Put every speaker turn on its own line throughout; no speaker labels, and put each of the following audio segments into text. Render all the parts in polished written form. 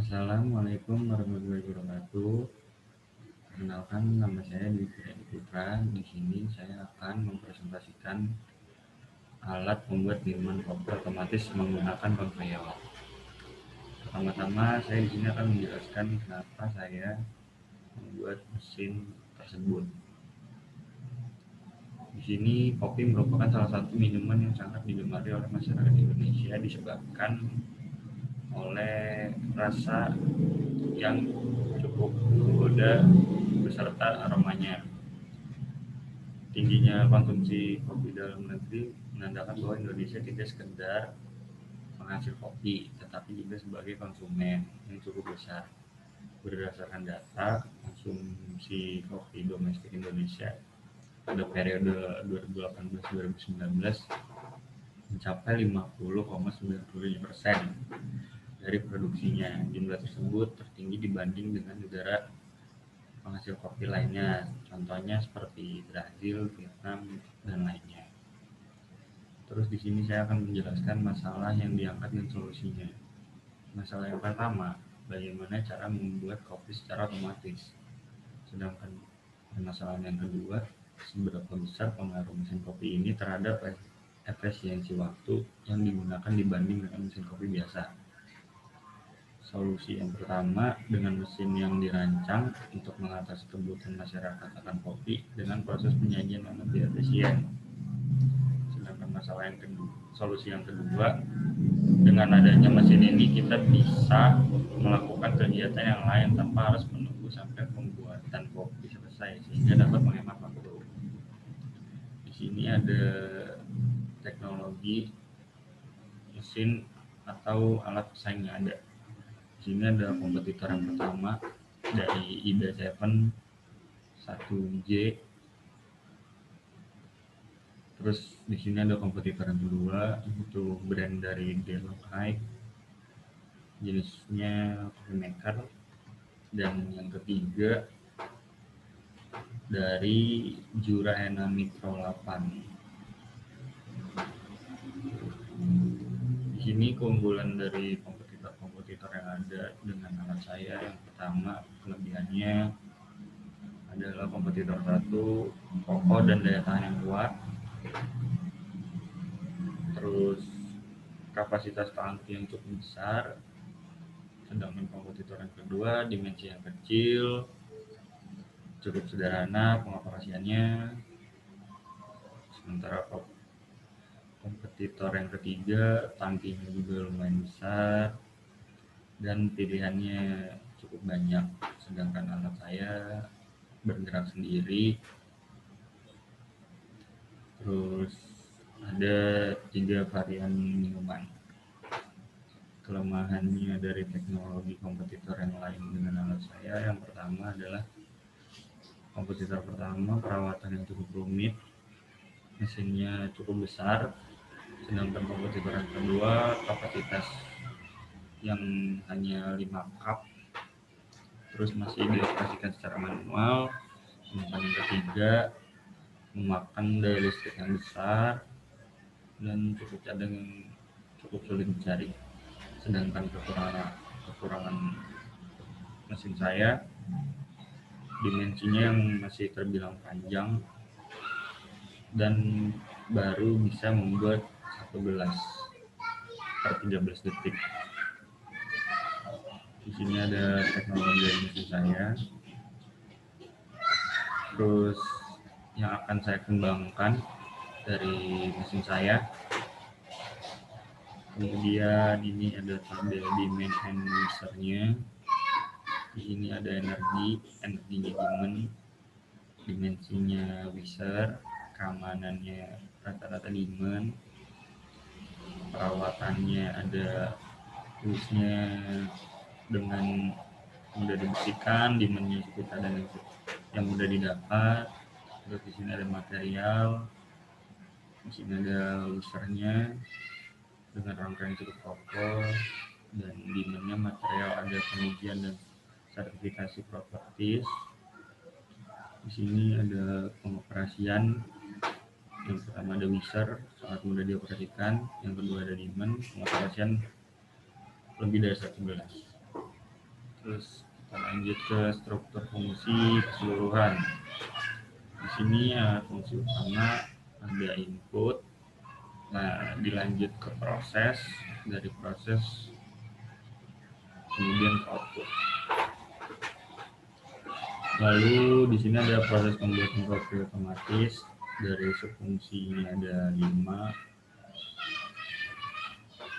Assalamualaikum warahmatullahi wabarakatuh. Perkenalkan, nama saya Dwi Firdaus Putra. Di sini saya akan mempresentasikan alat membuat minuman kopi otomatis menggunakan konveyor. Pertama-tama, saya di sini akan menjelaskan kenapa saya membuat mesin tersebut. Di sini, kopi merupakan salah satu minuman yang sangat digemari oleh masyarakat Indonesia disebabkan oleh rasa yang cukup menggoda beserta aromanya. Tingginya konsumsi kopi dalam negeri menandakan bahwa Indonesia tidak sekedar penghasil kopi, tetapi juga sebagai konsumen yang cukup besar. Berdasarkan data konsumsi kopi domestik Indonesia pada periode 2018-2019 mencapai 50,97% dari produksinya. Jumlah tersebut tertinggi dibanding dengan negara penghasil kopi lainnya, contohnya seperti Brazil, Vietnam, dan lainnya. Terus di sini saya akan menjelaskan masalah yang diangkat dan solusinya. Masalah yang pertama, bagaimana cara membuat kopi secara otomatis. Sedangkan permasalahan yang kedua, seberapa besar pengaruh mesin kopi ini terhadap efisiensi waktu yang digunakan dibanding dengan mesin kopi biasa. Solusi yang pertama, dengan mesin yang dirancang untuk mengatasi kebutuhan masyarakat akan kopi dengan proses penyajian yang lebih efisien. Sedangkan solusi yang kedua, dengan adanya mesin ini kita bisa melakukan kegiatan yang lain tanpa harus menunggu sampai pembuatan kopi selesai sehingga dapat menghemat waktu. Di sini ada teknologi mesin atau alat pesaing yang ada. Di sini ada kompetitor yang pertama dari IBA 7 1J. Terus di sini ada kompetitor yang kedua, itu brand dari Delonghi, jenisnya coffee maker. Dan yang ketiga dari Jurahena Micro 8. Di sini keunggulan dari kompetitor yang ada dengan alat saya, yang pertama kelebihannya adalah kompetitor satu kokoh dan daya tahan yang kuat. Terus kapasitas tangki yang cukup besar. Sedangkan kompetitor yang kedua dimensi yang kecil, cukup sederhana pengoperasiannya. Sementara kompetitor yang ketiga tangkinya juga lumayan besar dan pilihannya cukup banyak. Sedangkan alat saya bergerak sendiri. Terus ada 3 varian minuman. Kelemahannya dari teknologi kompetitor yang lain dengan alat saya, yang pertama adalah kompetitor pertama perawatan yang cukup rumit, mesinnya cukup besar. Sedangkan kompetitor yang kedua kapasitas yang hanya 5 cup, terus masih dioperasikan secara manual. Sedangkan yang ketiga memakan daya listrik yang besar dan cukup cadang yang cukup sulit dicari. Sedangkan kekurangan mesin saya, dimensinya yang masih terbilang panjang dan baru bisa membuat 1 gelas per 13 detik. Di sini ada teknologi mesin saya. Terus yang akan saya kembangkan dari mesin saya, kemudian ini ada tabel demand and usernya. Di sini ada energinya demand, dimensinya user, keamanannya rata-rata demand, perawatannya ada toolsnya dengan mudah dibersihkan, demandnya sekitar dan yang mudah didapat. Terus di sini ada material, di sini ada usernya dengan rangka yang cukup kokoh, dan demandnya material ada pengujian dan sertifikasi properties. Di sini ada pengoperasian. Yang pertama ada wizard, sangat mudah dioperasikan. Yang kedua ada demand, pengoperasian lebih dari 1 gelas. Terus kita lanjut ke struktur fungsi keseluruhan. Di sini ya fungsi utama ada input, nah dilanjut ke proses, dari proses kemudian ke output. Lalu di sini ada proses pembuatan kopi otomatis, dari subfungsinya ada 5,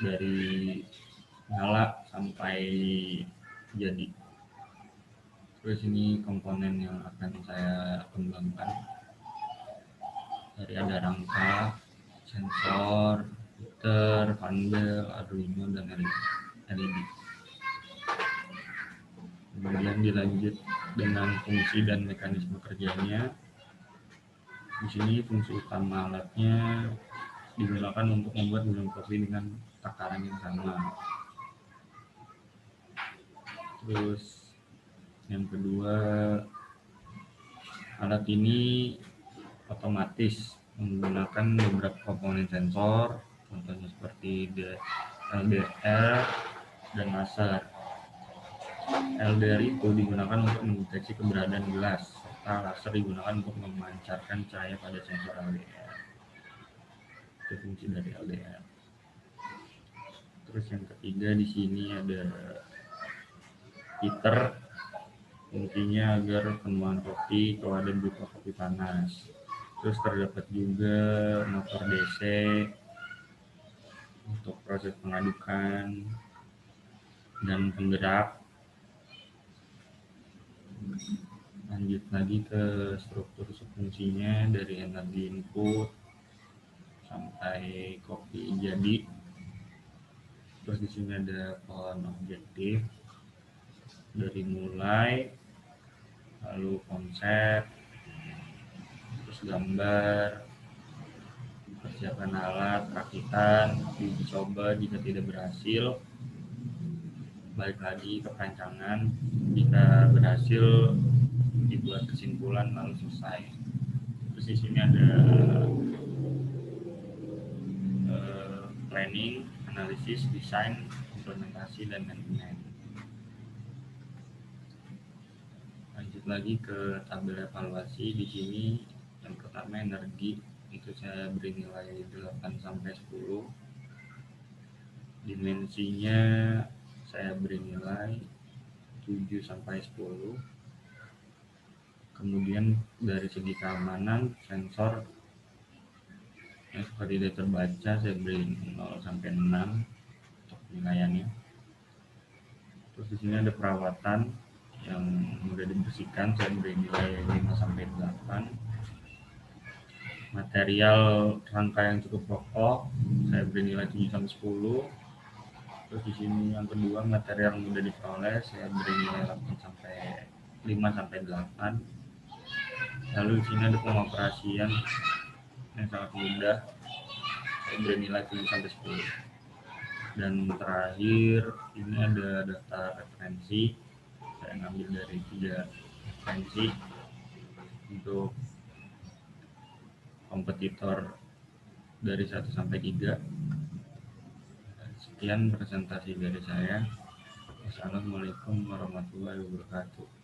dari nyala sampai jadi. Terus ini komponen yang akan saya kembangkan, dari ada rangka, sensor, heater, panel, Arduino, dan LED. Kemudian dilanjut dengan fungsi dan mekanisme kerjanya. Di sini fungsi utama alatnya digunakan untuk membuat minum kopi dengan takaran yang sama. Terus yang kedua, alat ini otomatis menggunakan beberapa komponen sensor, contohnya seperti LDR dan laser. LDR itu digunakan untuk mendeteksi keberadaan gelas, serta laser digunakan untuk memancarkan cahaya pada sensor LDR. Itu fungsi dari LDR. Terus yang ketiga di sini ada heater, fungsinya agar penuaan kopi kalau ada berupa kopi panas. Terus terdapat juga motor DC untuk proses pengadukan dan penggerak. Lanjut lagi ke struktur subfungsinya, dari energi input sampai kopi jadi. Terus di sini ada pohon objektif, dari mulai, lalu konsep, terus gambar, persiapan alat, rakitan, diuji coba jika tidak berhasil, balik lagi ke perancangan, jika berhasil dibuat kesimpulan lalu selesai. Terus di sini ada planning, analisis, desain, implementasi, dan manajemen. Lanjut lagi ke tabel evaluasi. Di sini yang pertama energi, itu saya beri nilai 8 sampai 10. Dimensinya saya beri nilai 7 sampai 10. Kemudian dari segi keamanan sensor yang suka tidak terbaca saya beri 0 sampai 6 untuk penilaiannya. Terus di sini ada perawatan yang mudah dibersihkan, saya beri nilai 5 sampai 8. Material rangka yang cukup kokoh saya beri nilai 7 sampai 10. Terus di sini yang kedua, material mudah diperoleh, saya beri nilai 8 sampai 5 sampai 8. Lalu di sini ada pengoperasian yang sangat mudah, saya beri nilai 7 sampai 10. Dan terakhir ini ada daftar referensi, saya ngambil dari 3 referensi untuk kompetitor dari 1 sampai 3. Sekian presentasi dari saya. Wassalamualaikum warahmatullahi wabarakatuh.